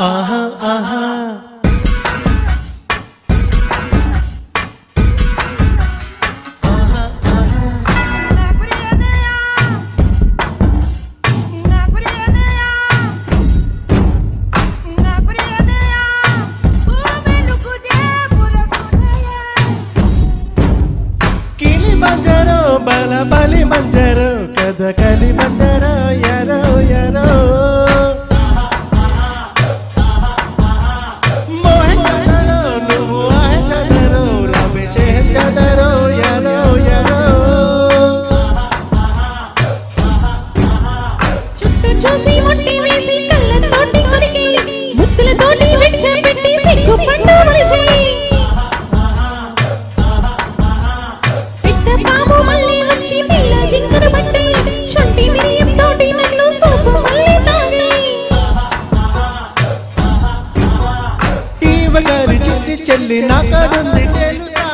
ఆహా ఆహా కిలిమంజరో బలబలి మంజరో Kathakali మంజరో arrow arrow మోహంజరో నువ్వు ఆహంజరో రమేషంజరో యారో యారో చుట్టూ చూసి ముట్టి వేసి కళ్ళతోటి కొరికి ముత్తులతోటి వెచ్చబెట్టి సిగ్గు పండు మలిచి పిల్ల జింకను పట్టి షొంటి మిరియం తోటి నన్ను సోపు మళ్ళీ తాగి ఈవగారి చిట్టి చెల్లి నాకడుంది తెలుసా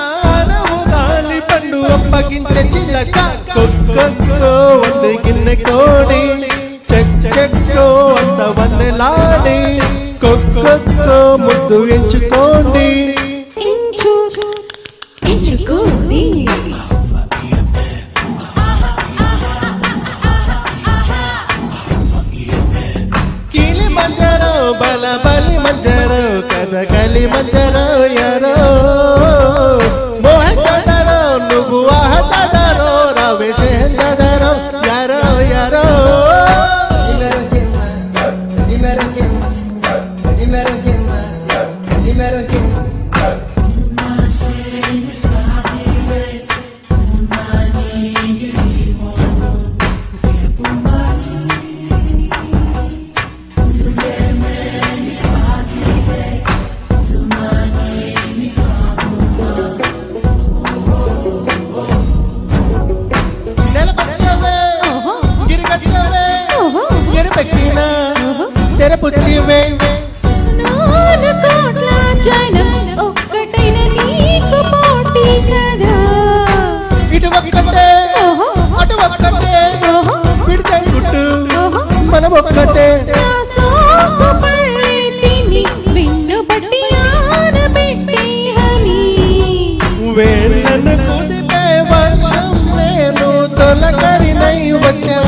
నవ్వు గాలి పండు అప్పగించే చిలక కొక్కో వంద గిన్నె కోడి చెక్ చెక్కో అంత వన్నెలాడి కొక్కో ముద్దు ఎంచుకోండి ఎంచుకోండి కిలిమంజరో బలబలి మంజరో కథకలి మంజరో యారో మోహంజరో నువ్వు ఆహంజరో రమేషంజరో యారో యారో తెరపుచ్చివే నాను కోట్ల జనం ఒక్కటైన నీకు పోటీ కదా ఇటు ఒక్కటే అటు ఒక్కటే విడితే గుట్టు మనం ఒక్కటే నా సోపు పళ్ళే తిని విన్ను బట్టి ఆనబెట్టి హని వేళ్ళను కుదిపే వర్షం నేను తొలకరినై వచ్చా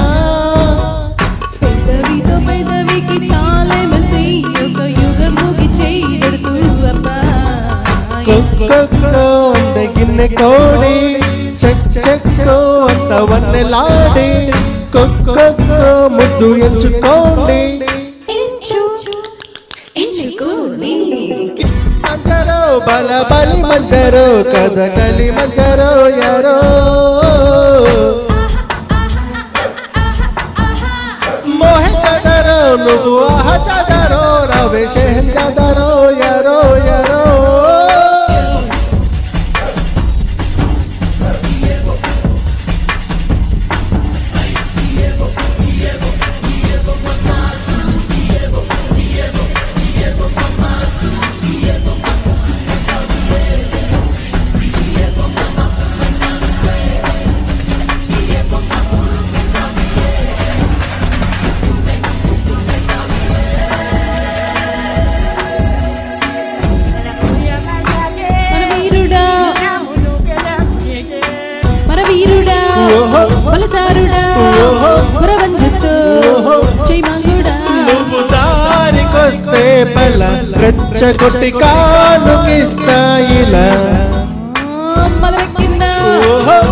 పెదవితో పెదవికి తాళమసి ఒక యుగం ముగిచే దడుసు అబ్బాయి కొక్కో అంత గిన్నె కోడి చెక్ చెక్కో అంత వన్నెలాడి కొక్కో ముద్దు ఎంచుకోండి ఎంచుకోండి మంజరో బలబలి మంజరో కథకలి మంజరో యారో మోహంజరో నువ్వు ఆహంజరో రమేషంజరో యారో యారో బలచారుడా గురవంజుతో చైమంగుడా నువ్వు దారికొస్తే బల రెచ్చగొట్టి కానుకిస్తా ఇలా మలరెక్కిన్నా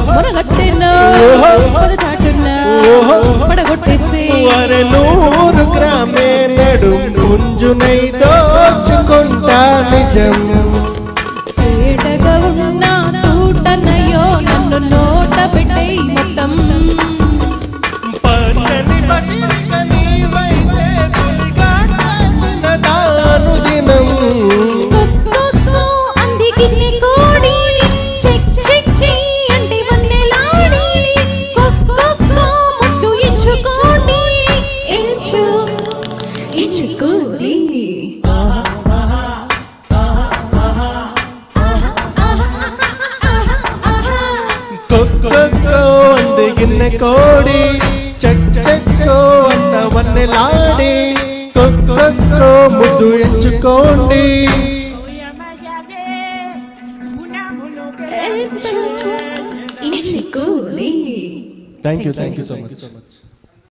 మొరగట్టెన్నా పదచాటున్నా పడగొట్టేసి వరె 100 గ్రామే నడు పుంజునై దోచుకుంటా నిజం ఏటగా ఉన్నా తూటనయ్యో నన్ను నోట పెట్టే మొత్తం పచ్చని పసిరిక నీవైతే పులిగాటన దాను దినం కొక్కో అంది గిన్నె కోడి చెక్ చెక్ అంటే వన్నెలాడి కొక్కో ముద్దు ఎంచుకోండి గిన్నె కోడి చక్కో అంత వన్నెలాడి కొక్కో ముద్దు ఎంచుకోండి. ఎంచుకోండి. Thank you so much.